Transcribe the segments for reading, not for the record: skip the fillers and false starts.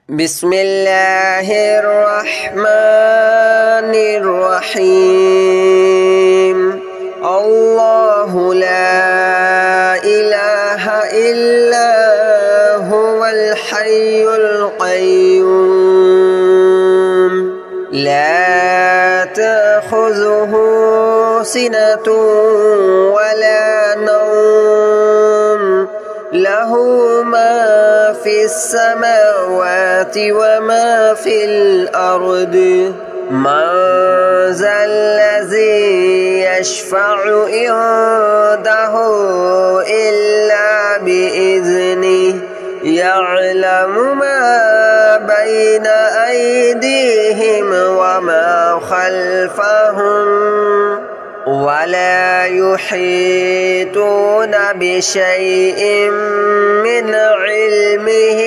بسم الله الرحمن الرحيم الله لا إله إلا هو الحي القيوم لا تأخذه سنة ولا نوم له ما في السماوات وما في الأرض من ذا الذي يشفع عنده إلا بإذنه يعلم ما بين أيديهم وما خلفهم ولا يحيطون بشيء من علمه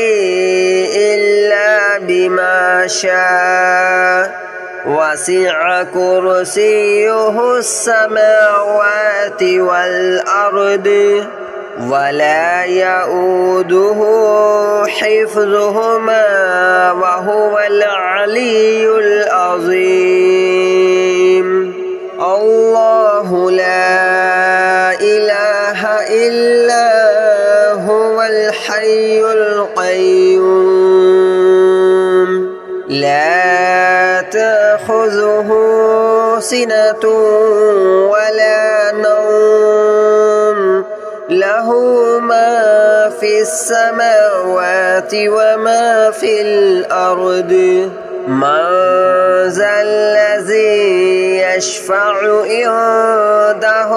إلا بما شاء وسع كرسيه السماوات والأرض ولا يؤوده حفظهما وهو العلي العظيم الله لا إله إلا هو الحي القيوم لا تأخذه سنة ولا نوم له ما في السماوات وما في الأرض من ذا الذي يشفع عنده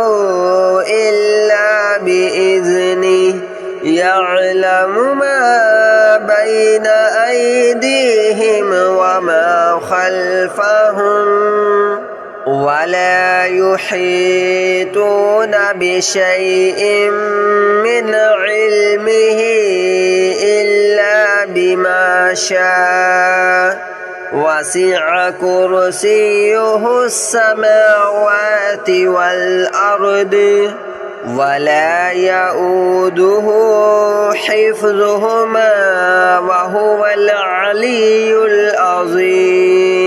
إلا بإذنه يعلم ما بين أيديهم وما خلفهم ولا يحيطون بشيء من علمه إلا بما شاء وسع كرسيه السماوات والأرض ولا يؤوده حفظهما وهو العلي العظيم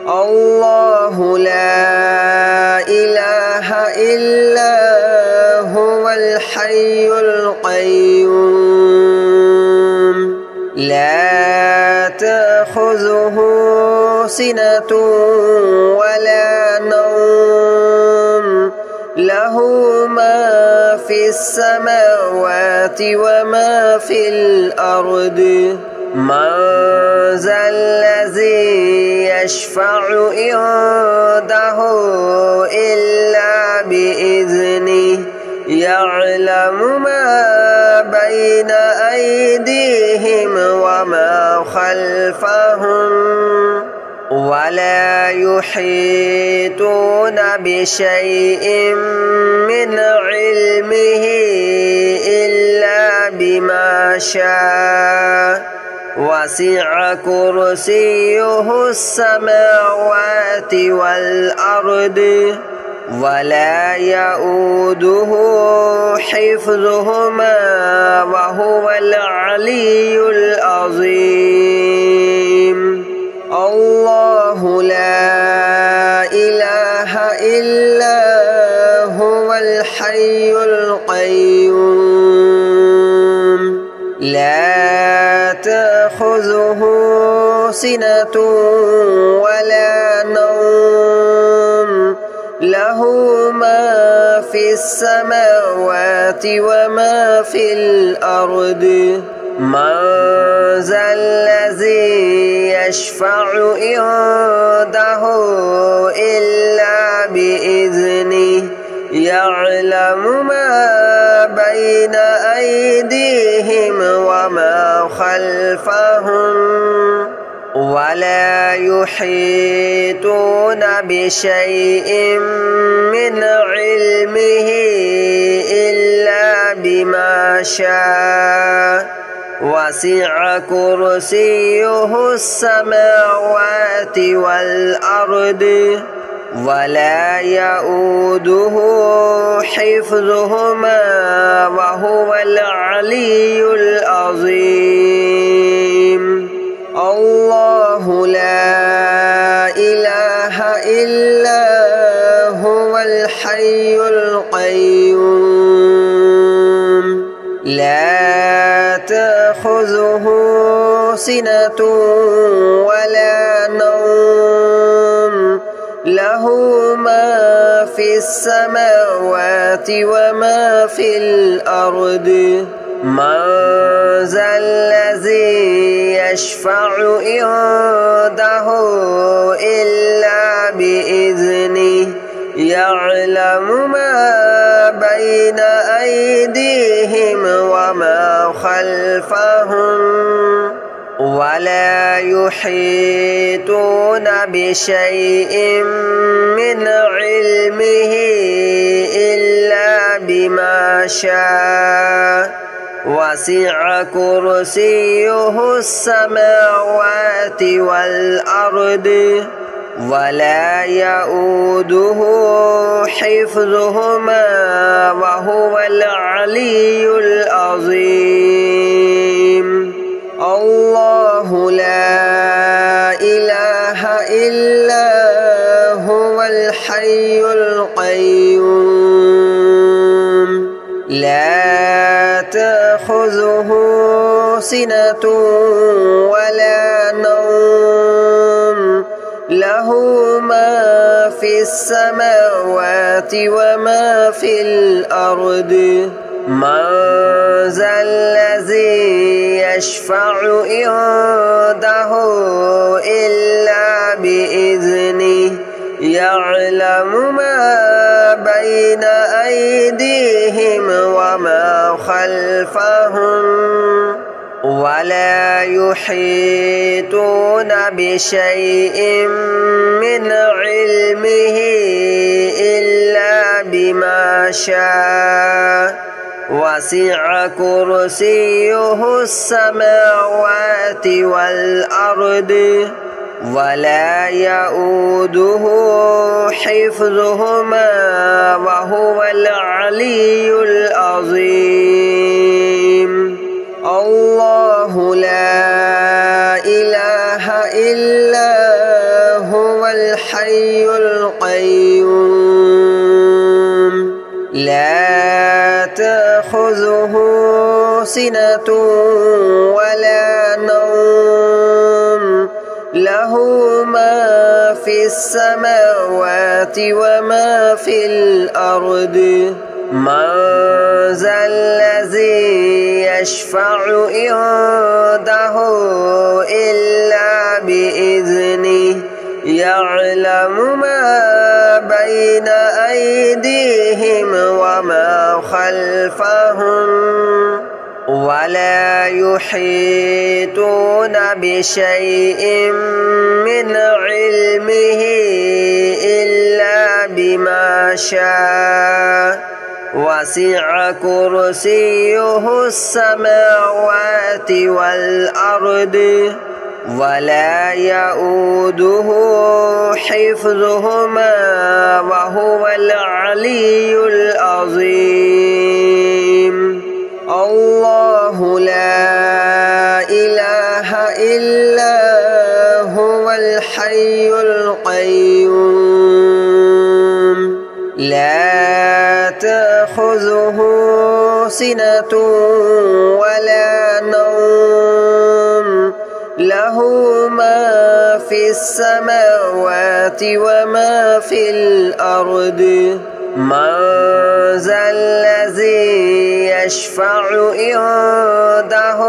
الله لا إله إلا هو الحي القيوم لا تأخذه سنة ولا نوم له ما في السماوات وما في الأرض من ذا الذي يشفع عنده إلا بإذنه يعلم ما بين أيديهم وما خلفهم ولا يحيطون بشيء من علمه إلا بما شاء وسع كرسيه السماوات والأرض ولا يؤوده حفظهما وهو العلي العظيم الله لا إله إلا هو الحي القيوم لا تأخذه سنة ولا نوم له ما في السماوات وما في الأرض من ذا الذي يشفع عنده إلا بإذنه يعلم ما بين أيديهم وما خلفهم ولا يحيطون بشيء من علمه إلا بما شاء وسع كرسيه السماوات والأرض ولا يؤوده حفظهما وهو العلي العظيم. تأخذه سنة ولا نوم له ما في السماوات وما في الأرض من ذا الذي يشفع عنده إلا بإذنه يعلم ما بين أيديهم وما خلفهم ولا يحيطون بشيء من علمه إلا بما شاء وسع كرسيه السماوات والأرض ولا يؤوده حفظهما وهو العلي العظيم الله لا إله إلا هو الحي القيوم لا تأخذه سنة ولا نوم له ما في السماوات وما في الأرض من ذا الذي يشفع عنده إلا بإذنه يعلم ما بين أيديهم وما خلفهم ولا يحيطون بشيء من علمه إلا بما شاء وسع كرسيه السماوات والأرض ولا يؤوده حفظهما وهو العلي العظيم الله لا إله إلا هو الحي القيوم لا تأخذه سنة ولا نوم له ما في السماوات وما في الأرض من ذا الذي يشفع عنده إلا بإذنه يعلم ما بين أيديهم وما خلفهم ولا يحيطون بشيء من علمه إلا بما شاء وسع كرسيه السماوات والأرض ولا يؤوده حفظهما وهو العلي العظيم الله لا إله إلا هو الحي القيوم لا تأخذه سنة ولا نوم له ما في السماوات وما في الأرض من ذا الذي يشفع عنده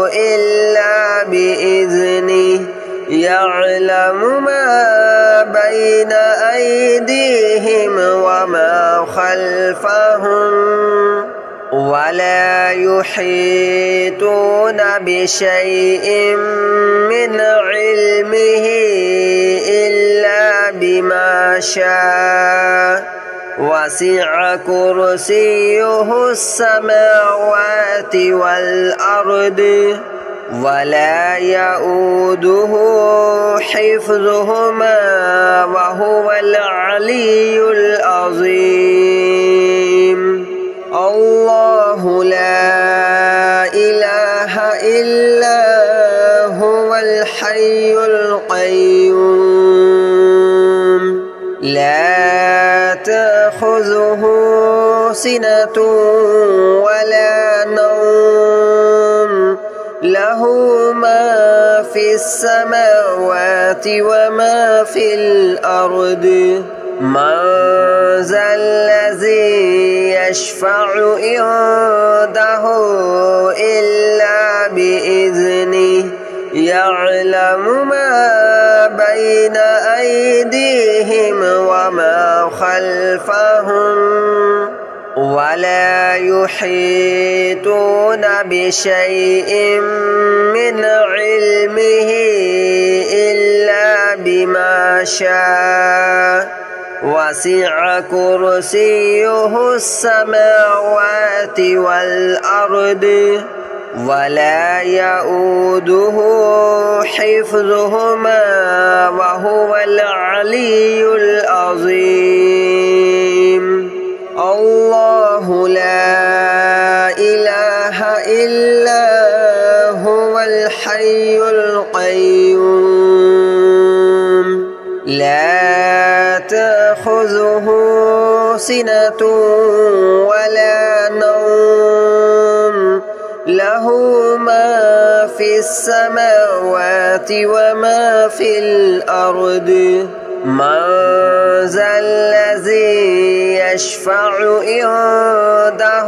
إلا بإذنه يعلم ما بين أيديهم وما خلفهم ولا يحيطون بشيء من علمه إلا بما شاء وسع كرسيه السماوات والأرض ولا يؤوده حفظهما وهو العلي العظيم الله لا إله إلا هو الحي القيوم لا تأخذه سنة ولا نوم له له ما في السماوات وما في الأرض من ذا الذي يشفع عنده إلا بإذنه يعلم ما بين أيديهم وما خلفهم ولا يحيطون بشيء من علمه إلا بما شاء وسع كرسيه السماوات والأرض ولا يؤوده حفظهما وهو العلي العظيم الله لا إله إلا هو الحي القيوم لا تأخذه سنة ولا نوم له ما في السماوات وما في الأرض من ذا الذي يشفع عنده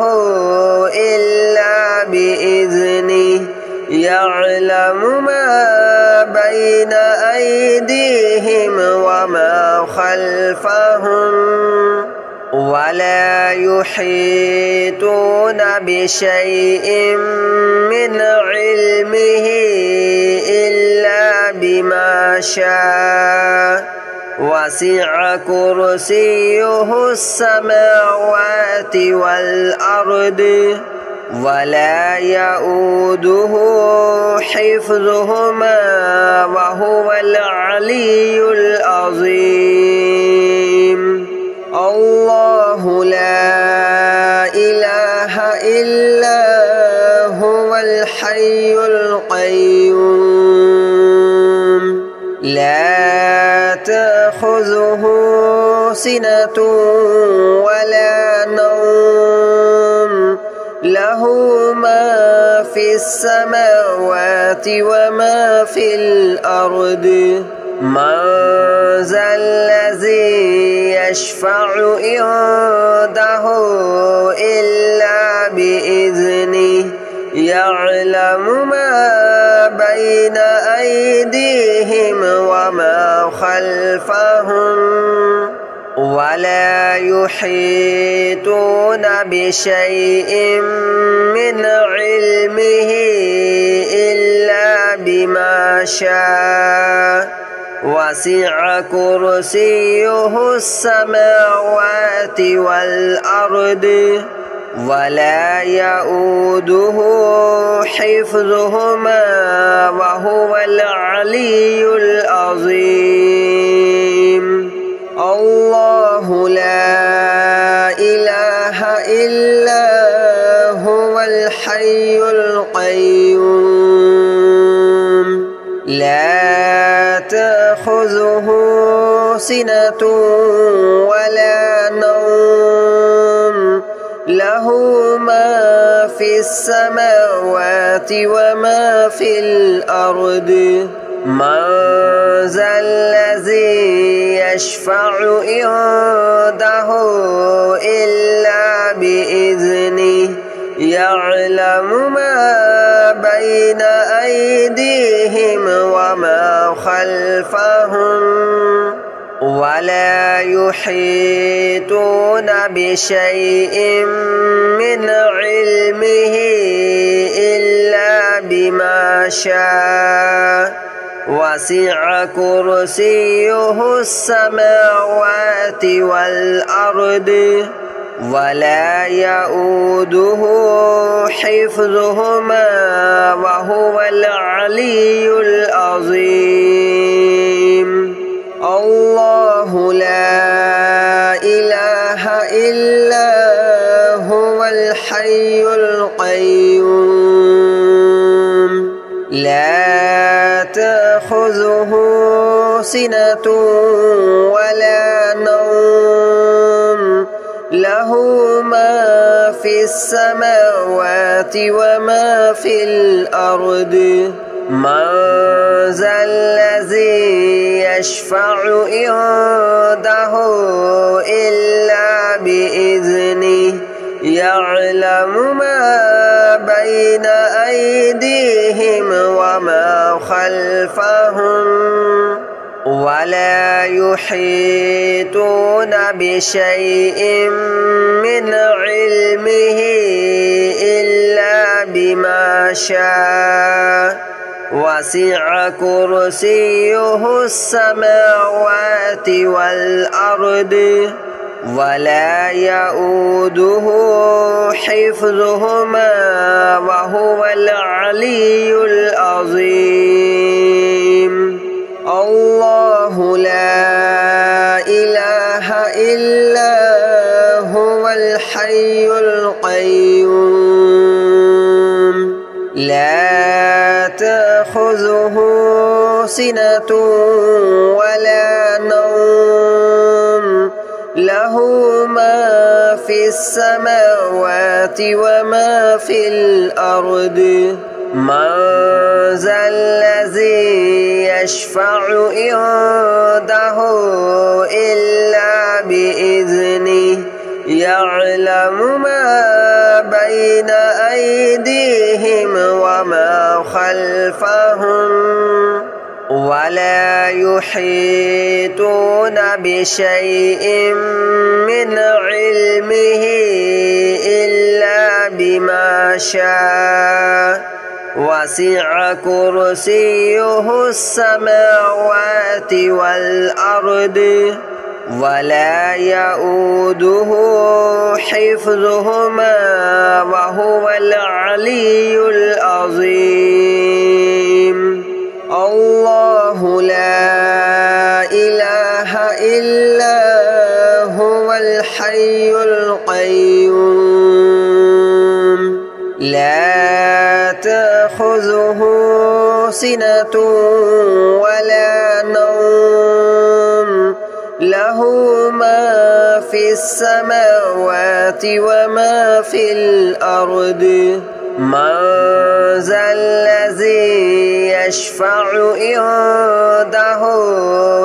إلا بإذنه يعلم ما بين أيديهم وما خلفهم ولا يحيطون بشيء من علمه إلا بما شاء وسع كرسيه السماوات والأرض ولا يؤوده حفظهما وهو العلي العظيم الله لا إله إلا هو الحي القيوم لا تأخذه سنة ولا نوم له ما في السماوات وما في الأرض من ذا الذي يشفع عنده إلا بإذنه يعلم ما بين أيديهم وما خلفهم ولا يحيطون بشيء من علمه إلا بما شاء وسع كرسيه السماوات والأرض ولا يؤوده حفظهما وهو العلي العظيم الله لا إله إلا هو الحي القيوم لا تأخذه سنة ولا نوم له ما في السماوات وما في الأرض من ذا الذي يشفع عنده إلا بإذنه يعلم ما بين أيديهم وما خلفهم ولا يحيطون بشيء من علمه إلا بما شاء وسع كرسيه السماوات والأرض ولا يؤوده حفظهما وهو العلي العظيم الله لا إله إلا هو الحي القيوم لا تأخذه سنة ولا نوم له ما في السماوات وما في الأرض من ذا الذي يشفع عنده إلا بإذنه يعلم ما بين أيديهم وما خلفهم ولا يحيطون بشيء من علمه إلا بما شاء وسع كرسيه السماوات والأرض ولا يؤوده حفظهما وهو العلي العظيم الله لا إله إلا هو الحي القيوم لا تأخذه سنة ولا نوم له ما في السماوات وما في الأرض من ذا الذي يشفع عنده إلا بإذنه يعلم ما بين أيديهم وما خلفهم ولا يحيطون بشيء من علمه إلا بما شاء وسع كرسيه السماوات والأرض ولا يؤوده حفظهما وهو العلي العظيم الله لا إله إلا هو الحي القيوم لا تأخذه سنة ولا نوم له ما في السماوات وما في الأرض من ذا الذي يشفع عنده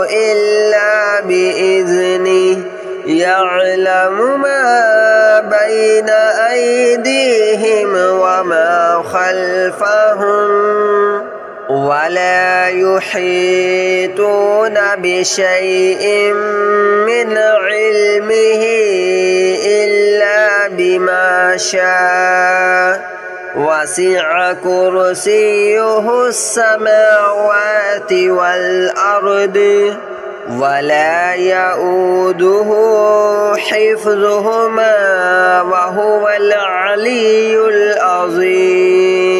إلا بإذنه يعلم ما بين أيديهم وما خلفهم ولا يحيطون بشيء من علمه إلا بما شاء وسع كرسيه السماوات والأرض ولا يؤوده حفظهما وهو العلي العظيم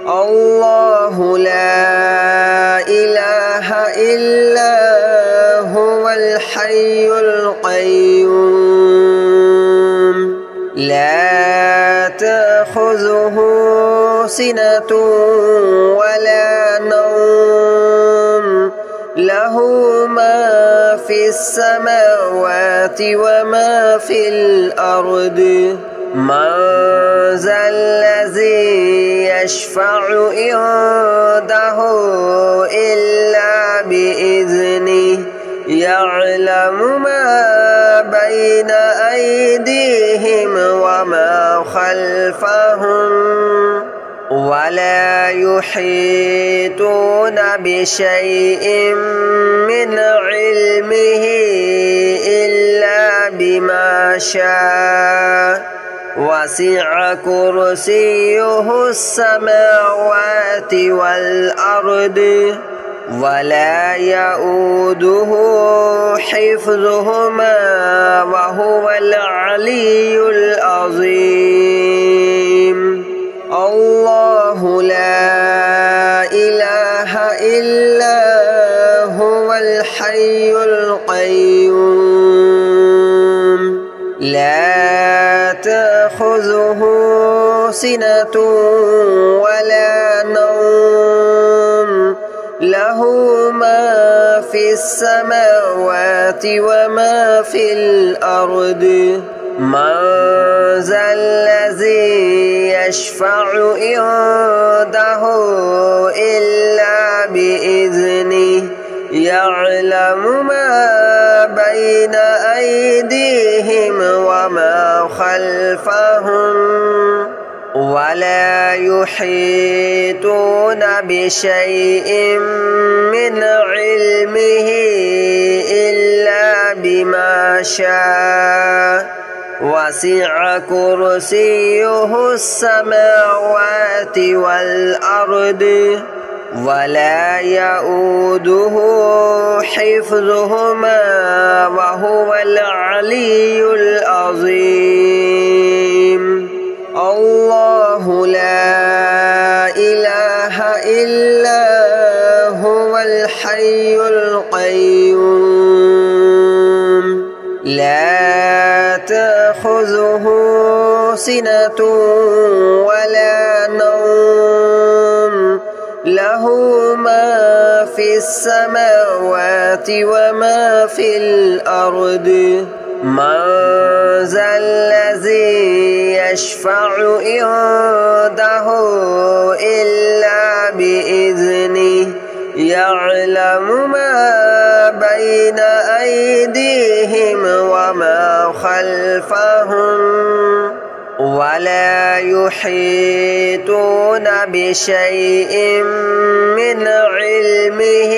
الله لا إله إلا هو الحي القيوم لا تأخذه سنة ولا نوم له ما في السماوات وما في الأرض من ذا الذي يشفع عنده إلا بإذنه يعلم ما بين أيديهم وما خلفهم ولا يحيطون بشيء من علمه إلا بما شاء وسع كرسيه السماوات والأرض ولا يؤوده حفظهما وهو العلي العظيم الله لا إله إلا هو الحي القيوم لا تأخذه سنة ولا نوم له ما في السماوات وما في الأرض من ذا الذي يشفع عنده إلا بإذنه يعلم ما بين أيديهم وما خلفهم ولا يحيطون بشيء من علمه إلا بما شاء وسع كرسيه السماوات والأرض ولا يؤوده حفظهما وهو العلي العظيم الله لا إله إلا هو الحي القيوم لا تأخذه سنة ولا نوم له ما في السماوات وما في الأرض من ذا الذي يشفع عنده إلا بإذنه يعلم ما بين أيديهم وما خلفهم ولا يحيطون بشيء من علمه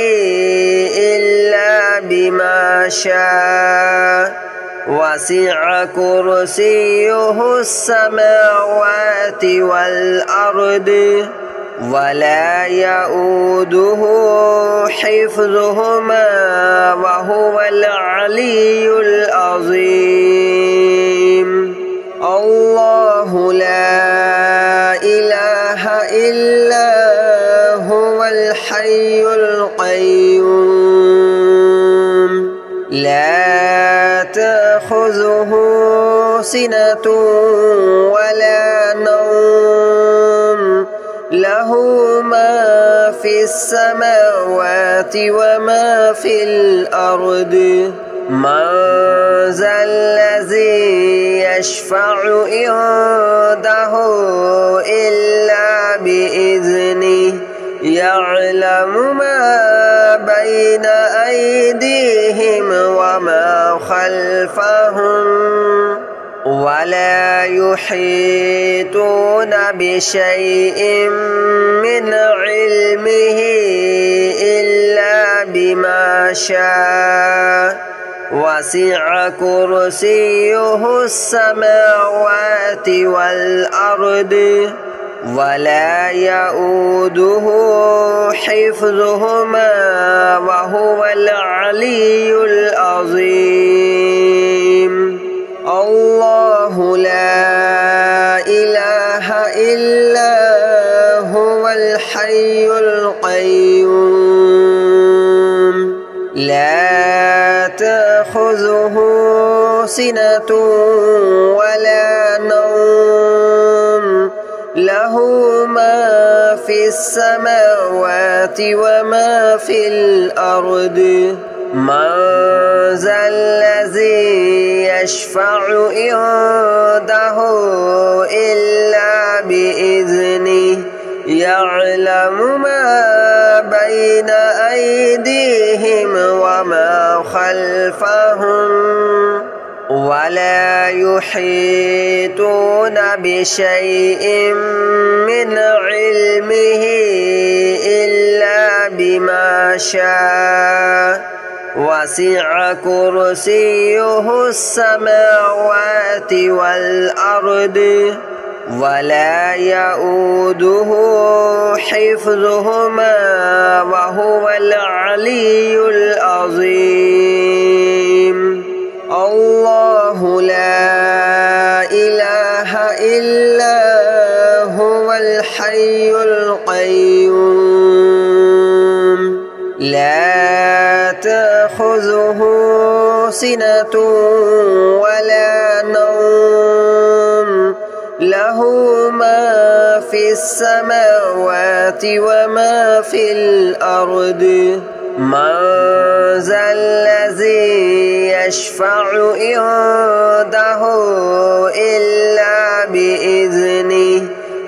إلا بما شاء وسع كرسيه السماوات والأرض ولا يؤوده حفظهما وهو العلي العظيم الله لا إله إلا هو الحي القيوم لا تأخذه سنة ولا نوم له ما في السماوات وما في الأرض من ذا الذي يشفع عنده إلا بإذنه يعلم ما بين أيديهم وما خلفهم ولا يحيطون بشيء من علمه إلا بما شاء وسع كرسيه السماوات والأرض ولا يؤوده حفظهما وهو العلي العظيم الله لا إله إلا هو الحي القيوم لا تأخذه سنة ولا نوم له ما في السماوات وما في الأرض من ذا الذي يشفع عنده إلا بإذنه يعلم ما بين أيديهم وما خلفهم ولا يحيطون بشيء من علمه إلا بما شاء وسع كرسيه السماوات والأرض ولا يؤوده حفظهما وهو العلي العظيم الله لا إله إلا هو الحي القيوم لا تأخذه سنة ولا نوم له ما في السماوات وما في الأرض من ذا الذي يشفع عنده إلا بإذنه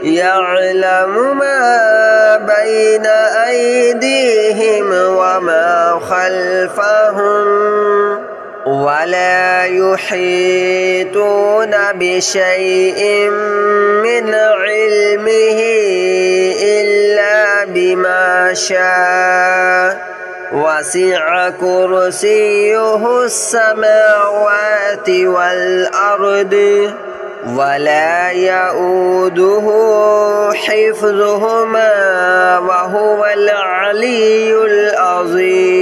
يعلم ما بين أيديهم وما خلفهم ولا يحيطون بشيء من علمه إلا بما شاء وسع كرسيه السماوات والأرض ولا يؤوده حفظهما وهو العلي العظيم